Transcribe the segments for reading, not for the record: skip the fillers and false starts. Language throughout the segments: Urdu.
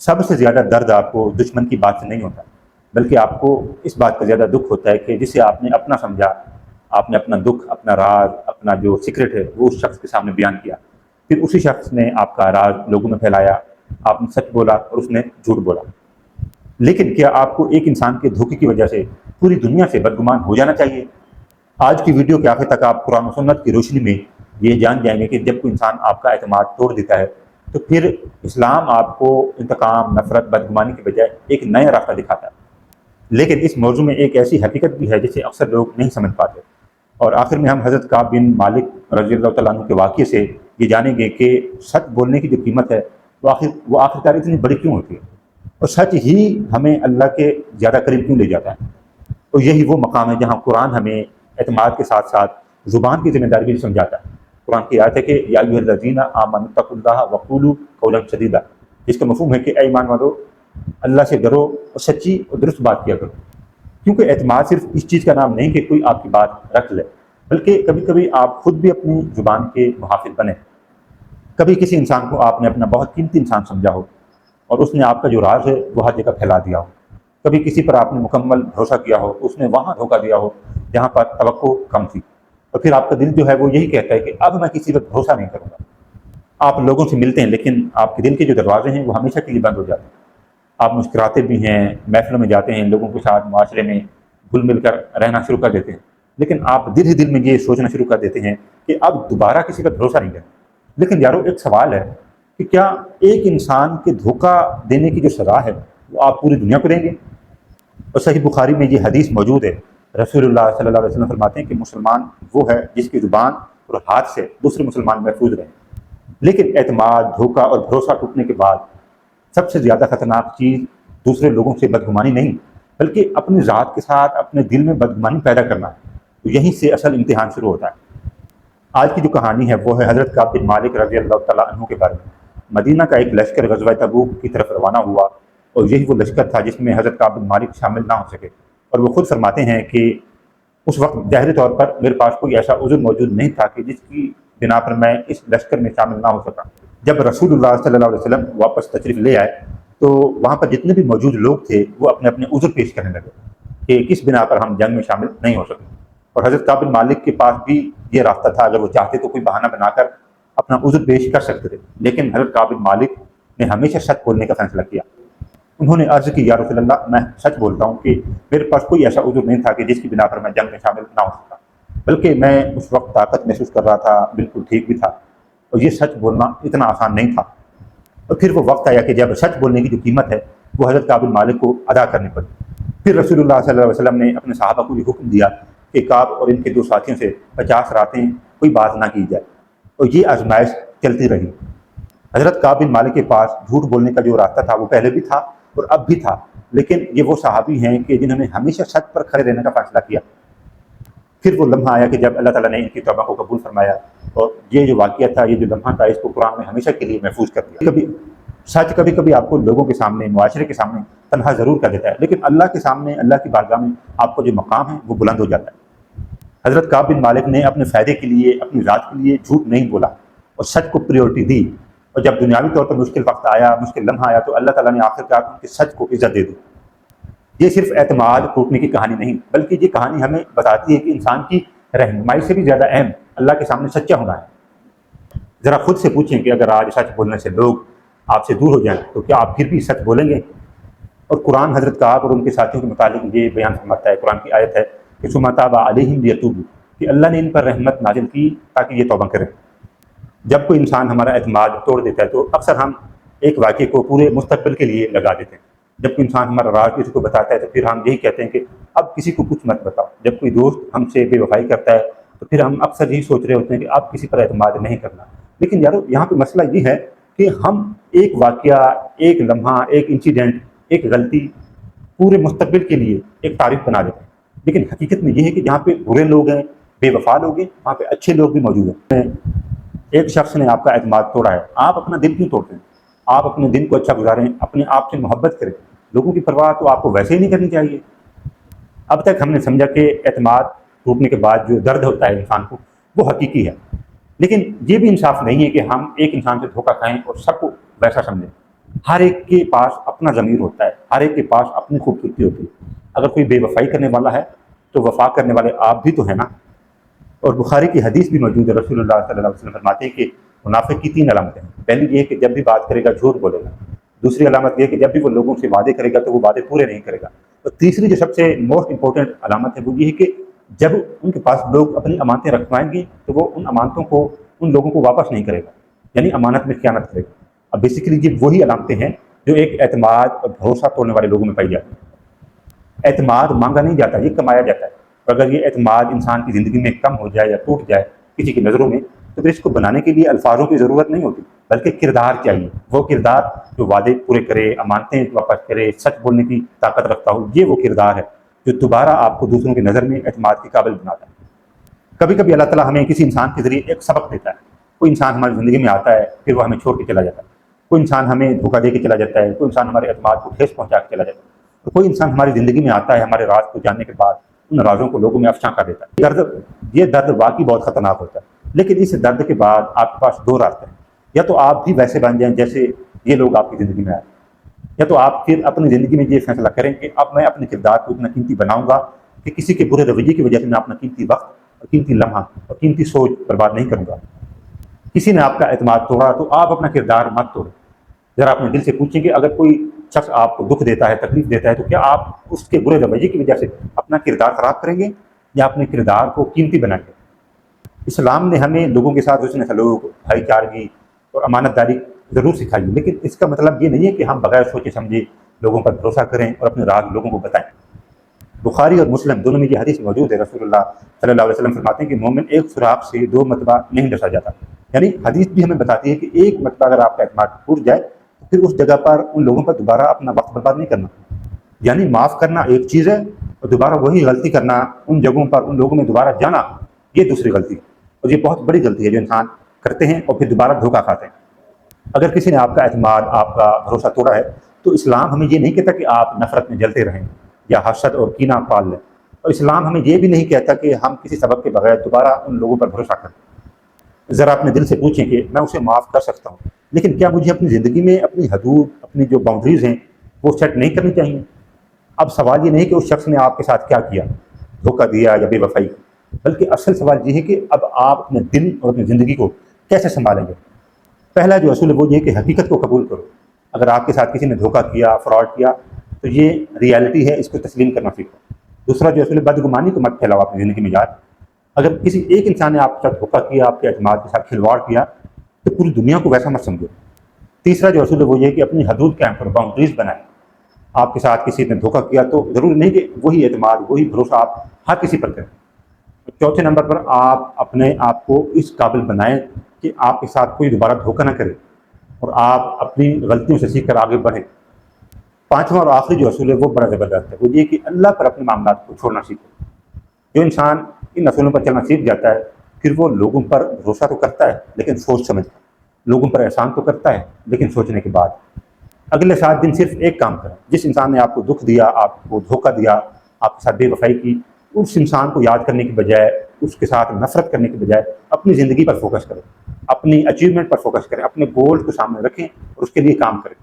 سب سے زیادہ درد آپ کو دشمن کی بات سے نہیں ہوتا، بلکہ آپ کو اس بات کا زیادہ دکھ ہوتا ہے کہ جسے آپ نے اپنا سمجھا، آپ نے اپنا دکھ، اپنا راز، اپنا جو سیکرٹ ہے وہ اس شخص کے سامنے بیان کیا، پھر اسی شخص نے آپ کا راز لوگوں میں پھیلایا، آپ نے سچ بولا اور اس نے جھوٹ بولا۔ لیکن کیا آپ کو ایک انسان کے دھوکے کی وجہ سے پوری دنیا سے بدگمان ہو جانا چاہیے؟ آج کی ویڈیو کے آخر تک آپ قرآن و سنت کی روشنی میں یہ جان جائیں گے کہ جب کوئی انسان آپ کا اعتماد توڑ دیتا ہے تو پھر اسلام آپ کو انتقام، نفرت، بدگمانی کے بجائے ایک نیا راستہ دکھاتا ہے۔ لیکن اس موضوع میں ایک ایسی حقیقت بھی ہے جسے اکثر لوگ نہیں سمجھ پاتے، اور آخر میں ہم حضرت کعب بن مالک رضی اللہ تعالیٰ عنہ کے واقعے سے یہ جانیں گے کہ سچ بولنے کی جو قیمت ہے وہ آخرکار اتنی بڑی کیوں ہوتی ہے، اور سچ ہی ہمیں اللہ کے زیادہ قریب کیوں لے جاتا ہے۔ اور یہی وہ مقام ہے جہاں قرآن ہمیں اعتماد کے ساتھ ساتھ زبان کی ذمہ داری بھی سمجھاتا ہے۔ قرآن کی آیت ہے کہ یا ایھا الذین آمنوا اتقوا اللہ وقولوا قولا سدیدا، جس کا مفہوم ہے کہ اے ایمان والو، اللہ سے ڈرو اور سچی اور درست بات کیا کرو، کیونکہ اعتماد صرف اس چیز کا نام نہیں کہ کوئی آپ کی بات رکھ لے، بلکہ کبھی کبھی آپ خود بھی اپنی زبان کے محافظ بنیں۔ کبھی کسی انسان کو آپ نے اپنا بہت قیمتی انسان سمجھا ہو اور اس نے آپ کا جو راز ہے وہ ہر جگہ پھیلا دیا ہو، کبھی کسی پر آپ نے مکمل بھروسہ کیا ہو، اس نے وہاں دھوکہ دیا ہو جہاں پر توقع کم تھی، اور پھر آپ کا دل جو ہے وہ یہی کہتا ہے کہ اب میں کسی پر بھروسہ نہیں کروں گا۔ آپ لوگوں سے ملتے ہیں لیکن آپ کے دل کے جو دروازے ہیں وہ ہمیشہ کے لیے بند ہو جاتے ہیں۔ آپ مسکراتے بھی ہیں، محفلوں میں جاتے ہیں، لوگوں کے ساتھ معاشرے میں گل مل کر رہنا شروع کر دیتے ہیں، لیکن آپ دل ہی دل میں یہ سوچنا شروع کر دیتے ہیں کہ اب دوبارہ کسی پر بھروسہ نہیں کریں۔ لیکن یارو، ایک سوال ہے کہ کیا ایک انسان کے دھوکہ دینے کی جو سزا ہے وہ آپ پوری دنیا کو دیں گے؟ اور صحیح بخاری میں یہ حدیث موجود ہے، رسول اللہ صلی اللہ علیہ وسلم فرماتے ہیں کہ مسلمان وہ ہے جس کی زبان اور ہاتھ سے دوسرے مسلمان محفوظ رہیں۔ لیکن اعتماد، دھوکہ اور بھروسہ ٹوٹنے کے بعد سب سے زیادہ خطرناک چیز دوسرے لوگوں سے بدگمانی نہیں، بلکہ اپنی ذات کے ساتھ اپنے دل میں بدگمانی پیدا کرنا ہے۔ تو یہیں سے اصل امتحان شروع ہوتا ہے۔ آج کی جو کہانی ہے وہ ہے حضرت کعب بن مالک رضی اللہ تعالیٰ عنہ کے بارے میں۔ مدینہ کا ایک لشکر غزوہ تبوک کی طرف روانہ ہوا، اور یہی وہ لشکر تھا جس میں حضرت کعب بن مالک شامل نہ ہو سکے، اور وہ خود فرماتے ہیں کہ اس وقت ظاہری طور پر میرے پاس کوئی ایسا عذر موجود نہیں تھا کہ جس کی بنا پر میں اس لشکر میں شامل نہ ہو سکا۔ جب رسول اللہ صلی اللہ علیہ وسلم واپس تشریف لے آئے تو وہاں پر جتنے بھی موجود لوگ تھے وہ اپنے اپنے عذر پیش کرنے لگے کہ کس بنا پر ہم جنگ میں شامل نہیں ہو سکے، اور حضرت کعب بن مالک کے پاس بھی یہ راستہ تھا، اگر وہ چاہتے تو کوئی بہانہ بنا کر اپنا عذر پیش کر سکتے تھے، لیکن حضرت کعب بن مالک نے ہمیشہ سچ بولنے کا فیصلہ کیا۔ انہوں نے عرض کی، یا رسول اللہ، میں سچ بولتا ہوں کہ میرے پاس کوئی ایسا عذر نہیں تھا کہ جس کی بنا پر میں جنگ میں شامل نہ ہو سکا، بلکہ میں اس وقت طاقت محسوس کر رہا تھا، بالکل ٹھیک بھی تھا، اور یہ سچ بولنا اتنا آسان نہیں تھا۔ اور پھر وہ وقت آیا کہ جب سچ بولنے کی جو قیمت ہے وہ حضرت کعب بن مالک کو ادا کرنی پڑی۔ پھر رسول اللہ صلی اللہ علیہ وسلم نے اپنے صحابہ کو یہ حکم دیا کہ کعب اور ان کے دو ساتھیوں سے 50 راتیں کوئی بات نہ کی جائے، اور یہ آزمائش چلتی رہی۔ حضرت کعب بن مالک کے پاس جھوٹ بولنے کا جو راستہ تھا وہ پہلے بھی تھا اور اب بھی تھا، لیکن یہ وہ صحابی ہیں کہ جنہوں نے ہمیشہ سچ پر کھڑے رہنے کا فیصلہ کیا۔ پھر وہ لمحہ آیا کہ جب اللہ تعالیٰ نے ان کی توبہ کو قبول فرمایا، اور یہ جو واقعہ تھا، یہ جو لمحہ تھا، اس کو قرآن میں ہمیشہ کے لیے محفوظ کر دیا۔ سچ کبھی کبھی آپ کو لوگوں کے سامنے، معاشرے کے سامنے تنہا ضرور کر دیتا ہے، لیکن اللہ کے سامنے، اللہ کی بارگاہ میں آپ کا جو مقام ہے وہ بلند ہو جاتا ہے۔ حضرت کعب بن مالک نے اپنے فائدے کے لیے، اپنی ذات کے لیے جھوٹ نہیں بولا اور سچ کو پریورٹی دی، اور جب دنیاوی طور پر مشکل وقت آیا، مشکل لمحہ آیا، تو اللہ تعالیٰ نے آخرکار ان کے سچ کو عزت دے دی۔ یہ صرف اعتماد ٹوٹنے کی کہانی نہیں، بلکہ یہ کہانی ہمیں بتاتی ہے کہ انسان کی رہنمائی سے بھی زیادہ اہم اللہ کے سامنے سچا ہونا ہے۔ ذرا خود سے پوچھیں کہ اگر آج سچ بولنے سے لوگ آپ سے دور ہو جائیں تو کیا آپ پھر بھی سچ بولیں گے؟ اور قرآن حضرت کعب اور ان کے ساتھیوں کے متعلق یہ بیان فرماتا ہے، قرآن کی آیت ہے کہ ثم تاب علیہم لیتوبوا، کہ اللہ نے ان پر رحمت نازل کی تاکہ یہ توبہ کریں۔ جب کوئی انسان ہمارا اعتماد توڑ دیتا ہے تو اکثر ہم ایک واقعے کو پورے مستقبل کے لیے لگا دیتے ہیں۔ جب کوئی انسان ہمارا راز کسی کو بتاتا ہے تو پھر ہم یہی کہتے ہیں کہ اب کسی کو کچھ مت بتاؤ۔ جب کوئی دوست ہم سے بے وفائی کرتا ہے تو پھر ہم اکثر یہی سوچ رہے ہوتے ہیں کہ اب کسی پر اعتماد نہیں کرنا۔ لیکن یارو، یہاں پہ مسئلہ یہ ہے کہ ہم ایک واقعہ، ایک لمحہ، ایک انسیڈنٹ، ایک غلطی پورے مستقبل کے لیے ایک تعریف بنا دیتے ہیں، لیکن حقیقت میں یہ ہے کہ جہاں پہ برے لوگ ہیں، بے وفا لوگ ہیں، وہاں پہ اچھے لوگ بھی موجود ہیں۔ ایک شخص نے آپ کا اعتماد توڑا ہے، آپ اپنا دل کیوں توڑتے ہیں؟ آپ اپنے دن کو اچھا گزاریں، اپنے آپ سے محبت کریں، لوگوں کی پرواہ تو آپ کو ویسے ہی نہیں کرنی چاہیے۔ اب تک ہم نے سمجھا کہ اعتماد ٹوٹنے کے بعد جو درد ہوتا ہے انسان کو وہ حقیقی ہے، لیکن یہ بھی انصاف نہیں ہے کہ ہم ایک انسان سے دھوکہ کھائیں اور سب کو ویسا سمجھیں۔ ہر ایک کے پاس اپنا ضمیر ہوتا ہے، ہر ایک کے پاس اپنی خوبصورتی ہوتی ہے۔ اگر کوئی بے وفائی کرنے والا ہے تو وفا کرنے والے آپ بھی تو ہیں نا۔ اور بخاری کی حدیث بھی موجود ہے، رسول اللہ صلی اللہ علیہ وسلم فرماتے ہیں کہ منافق کی 3 علامتیں ہیں۔ پہلی یہ کہ جب بھی بات کرے گا جھوٹ بولے گا، دوسری علامت یہ کہ جب بھی وہ لوگوں سے وعدے کرے گا تو وہ وعدے پورے نہیں کرے گا، اور تیسری جو سب سے موسٹ امپورٹنٹ علامت ہے وہ یہ ہے کہ جب ان کے پاس لوگ اپنی امانتیں رکھوائیں گے تو وہ ان امانتوں کو ان لوگوں کو واپس نہیں کرے گا، یعنی امانت میں خیانت کرے گا۔ اب بیسیکلی یہ وہی علامتیں ہیں جو ایک اعتماد اور بھروسہ توڑنے والے لوگوں میں پائی جاتی ہیں۔ اعتماد مانگا نہیں جاتا، یہ کمایا جاتا ہے، اور اگر یہ اعتماد انسان کی زندگی میں کم ہو جائے یا ٹوٹ جائے کسی کی نظروں میں، تو پھر اس کو بنانے کے لیے الفاظوں کی ضرورت نہیں ہوتی، بلکہ کردار چاہیے۔ وہ کردار جو وعدے پورے کرے، امانتیں واپس کرے، سچ بولنے کی طاقت رکھتا ہو، یہ وہ کردار ہے جو دوبارہ آپ کو دوسروں کی نظر میں اعتماد کے قابل بناتا ہے۔ کبھی کبھی اللہ تعالیٰ ہمیں کسی انسان کے ذریعے ایک سبق دیتا ہے۔ کوئی انسان ہماری زندگی میں آتا ہے، پھر وہ ہمیں چھوڑ کے چلا جاتا ہے۔ کوئی انسان ہمیں دھوکہ دے کے چلا جاتا ہے، کوئی انسان ہمارے اعتماد کو ٹھیس پہنچا کے چلا جاتا ہے، کوئی انسان ہماری زندگی میں آتا ہے، ہمارے راز کو جاننے کے بعد ان رازوں کو لوگوں میں افشاں کر دیتا ہے۔ یہ درد واقعی بہت خطرناک ہوتا ہے، لیکن اس درد کے بعد آپ کے پاس 2 راستے ہیں۔ یا تو آپ بھی ویسے بن جائیں جیسے یہ لوگ آپ کی زندگی میں آئے، یا تو آپ پھر اپنی زندگی میں یہ فیصلہ کریں کہ اب میں اپنے کردار کو اتنا قیمتی بناؤں گا کہ کسی کے برے رویے کی وجہ سے میں اپنا قیمتی وقت اور قیمتی لمحہ اور قیمتی سوچ برباد نہیں کروں گا۔ کسی نے آپ کا اعتماد توڑا تو آپ اپنا کردار مت توڑیں۔ ذرا اپنے دل سے پوچھیں کہ اگر کوئی شخص آپ کو دکھ دیتا ہے، تکلیف دیتا ہے، تو کیا آپ اس کے برے رویے کی وجہ سے اپنا کردار خراب کریں گے یا اپنے کردار کو قیمتی بنائیں گے؟ اسلام نے ہمیں لوگوں کے ساتھ حسن سلوک، بھائی چارگی اور امانت داری ضرور سکھائی ہے، لیکن اس کا مطلب یہ نہیں ہے کہ ہم بغیر سوچے سمجھے لوگوں پر بھروسہ کریں اور اپنے راز لوگوں کو بتائیں۔ بخاری اور مسلم دونوں میں یہ حدیث موجود ہے، رسول اللہ صلی اللہ علیہ وسلم فرماتے ہیں کہ مومن ایک سوراخ سے 2 مرتبہ نہیں ڈسا جاتا، یعنی حدیث بھی ہمیں بتاتی ہے کہ ایک مرتبہ اگر آپ کا اعتماد ٹوٹ جائے تو پھر اس جگہ پر ان لوگوں پر دوبارہ اپنا وقت برباد نہیں کرنا۔ یعنی معاف کرنا ایک چیز ہے اور دوبارہ وہی غلطی کرنا، ان جگہوں پر ان لوگوں میں دوبارہ جانا، یہ دوسری غلطی ہے، اور یہ بہت بڑی غلطی ہے جو انسان کرتے ہیں اور پھر دوبارہ دھوکہ کھاتے ہیں۔ اگر کسی نے آپ کا اعتماد، آپ کا بھروسہ توڑا ہے تو اسلام ہمیں یہ نہیں کہتا کہ آپ نفرت میں جلتے رہیں یا حسد اور کینہ پال لیں، اور اسلام ہمیں یہ بھی نہیں کہتا کہ ہم کسی سبب کے بغیر دوبارہ ان لوگوں پر بھروسہ کریں۔ ذرا اپنے دل سے پوچھیں کہ میں اسے معاف کر سکتا ہوں، لیکن کیا مجھے اپنی زندگی میں اپنی حدود، اپنی جو باؤنڈریز ہیں وہ سیٹ نہیں کرنی چاہیے؟ اب سوال یہ نہیں کہ اس شخص نے آپ کے ساتھ کیا کیا، دھوکہ دیا یا بے وفائی کی، بلکہ اصل سوال یہ ہے کہ اب آپ اپنے دل اور اپنی زندگی کو کیسے سنبھالیں گے۔ پہلا جو اصول ہے وہ یہ کہ حقیقت کو قبول کرو۔ اگر آپ کے ساتھ کسی نے دھوکہ کیا، فراڈ کیا، تو یہ ریالٹی ہے، اس کو تسلیم کرنا سیکھو۔ دوسرا جو اصول ہے، بدگمانی کو مت پھیلاؤ اپنی زندگی میں یار۔ اگر کسی ایک انسان نے آپ کے ساتھ دھوکہ کیا، آپ کے اعتماد کے ساتھ کھلواڑ کیا، تو پوری دنیا کو ویسا مت سمجھو۔ تیسرا جو اصول ہے وہ یہ کہ اپنی حدود قائم کرو، باؤنڈریز بنائیں۔ آپ کے ساتھ کسی نے دھوکہ کیا تو ضروری نہیں کہ وہی اعتماد، وہی بھروسہ آپ ہر کسی پر کریں۔ چوتھے نمبر پر آپ اپنے آپ کو اس قابل بنائیں کہ آپ کے ساتھ کوئی دوبارہ دھوکہ نہ کرے اور آپ اپنی غلطیوں سے سیکھ کر آگے بڑھیں۔ پانچواں اور آخری جو اصول ہے وہ بڑا زبردست ہے، وہ یہ کہ اللہ پر اپنے معاملات کو چھوڑنا سیکھو۔ جو انسان ان اصولوں پر چلنا سیکھ جاتا ہے، پھر وہ لوگوں پر بھروسہ تو کرتا ہے لیکن سوچ سمجھ کر، لوگوں پر احسان تو کرتا ہے لیکن سوچنے کے بعد۔ اگلے 7 دن صرف ایک کام کریں، جس انسان نے آپ کو دکھ دیا، آپ کو دھوکہ دیا، آپ کے ساتھ بے وفائی کی، اس انسان کو یاد کرنے کی بجائے، اس کے ساتھ نفرت کرنے کی بجائے اپنی زندگی پر فوکس کریں، اپنی اچیومنٹ پر فوکس کریں، اپنے گول کو سامنے رکھیں اور اس کے لیے کام کریں۔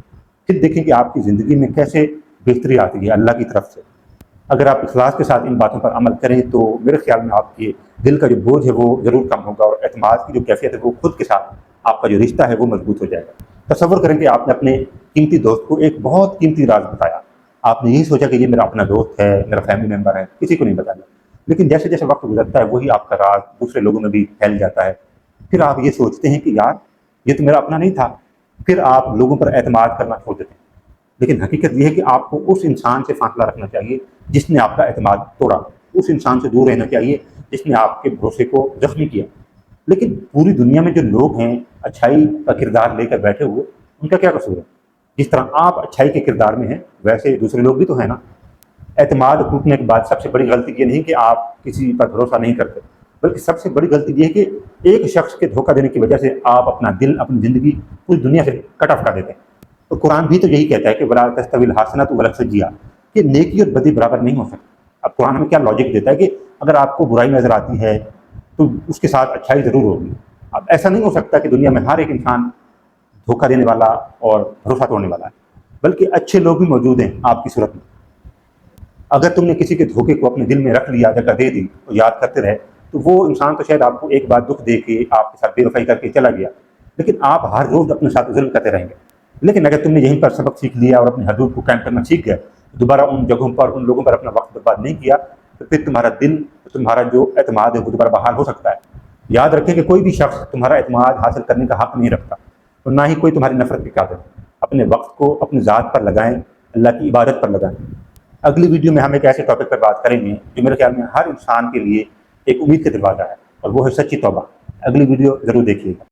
پھر دیکھیں کہ آپ کی زندگی میں کیسے بہتری آتی ہے اللہ کی طرف سے۔ اگر آپ اخلاص کے ساتھ ان باتوں پر عمل کریں تو میرے خیال میں آپ کے دل کا جو بوجھ ہے وہ ضرور کم ہوگا، اور اعتماد کی جو کیفیت ہے وہ خود کے ساتھ آپ کا جو رشتہ ہے وہ مضبوط ہو جائے گا۔ تصور کریں کہ آپ نے اپنے قیمتی دوست کو ایک بہت قیمتی راز بتایا، آپ نے یہی سوچا کہ یہ میرا اپنا دوست ہے، میرا فیملی ممبر ہے، کسی کو نہیں بتایا، لیکن جیسے جیسے وقت گزرتا ہے وہی آپ کا راز دوسرے لوگوں میں بھی پھیل جاتا ہے۔ پھر آپ یہ سوچتے ہیں کہ یار یہ تو میرا اپنا نہیں تھا، پھر آپ لوگوں پر اعتماد کرنا چھوڑ دیتے ہیں۔ لیکن حقیقت یہ ہے کہ آپ کو اس انسان سے فاصلہ رکھنا چاہیے جس نے آپ کا اعتماد توڑا، اس انسان سے دور رہنا چاہیے جس نے آپ کے بھروسے کو زخمی کیا۔ لیکن پوری دنیا میں جو لوگ ہیں اچھائی کا کردار لے کر بیٹھے ہوئے، ان کا کیا قصور ہے؟ جس طرح آپ اچھائی کے کردار میں ہیں ویسے دوسرے لوگ بھی تو ہیں نا۔ اعتماد ٹوٹنے کے بعد سب سے بڑی غلطی یہ نہیں کہ آپ کسی پر بھروسہ نہیں کرتے، بلکہ سب سے بڑی غلطی یہ ہے کہ ایک شخص کے دھوکہ دینے کی وجہ سے آپ اپنا دل، اپنی زندگی پوری دنیا سے کٹ آف کر دیتے ہیں۔ تو قرآن بھی تو یہی کہتا ہے کہ وَلَا تَسْتَوِي الْحَسَنَةُ وَلَا السَّيِّئَةُ، کہ نیکی اور بدی برابر نہیں ہو سکتی۔ اب قرآن ہمیں کیا لاجک دیتا ہے کہ اگر آپ کو برائی نظر آتی ہے تو اس کے ساتھ اچھائی ضرور ہوگی۔ اب ایسا نہیں ہو سکتا کہ دنیا میں ہر ایک انسان دھوکہ دینے والا اور بھروسہ توڑنے والا ہے، بلکہ اچھے لوگ بھی موجود ہیں آپ کی صورت میں۔ اگر تم نے کسی کے دھوکے کو اپنے دل میں رکھ لیا، جگہ دے دی اور یاد کرتے رہے، تو وہ انسان تو شاید آپ کو ایک بار دکھ دے کے آپ کے ساتھ بے وفائی کر کے چلا گیا، لیکن آپ ہر روز اپنے ساتھ ظلم کرتے رہیں گے۔ لیکن اگر تم نے یہیں پر سبق سیکھ لیا اور اپنی حدود کو قائم کرنا سیکھ گئے، دوبارہ ان جگہوں پر ان لوگوں پر اپنا وقت برباد نہیں کیا، تو پھر تمہارا دل، تمہارا جو اعتماد ہے وہ دوبارہ بحال ہو سکتا ہے۔ یاد رکھیں کہ کوئی بھی شخص تمہارا اعتماد حاصل کرنے کا حق نہیں رکھتا، اور نہ ہی کوئی تمہاری نفرت کے قابل۔ اپنے وقت کو اپنی ذات پر لگائیں، اللہ کی عبادت پر لگائیں۔ اگلی ویڈیو میں ہم ایک ایسے ٹاپک پر بات کریں گے جو میرے خیال میں ہر انسان کے لیے ایک امید کا دروازہ ہے، اور وہ ہے سچی توبہ۔ اگلی ویڈیو ضرور دیکھیے گا۔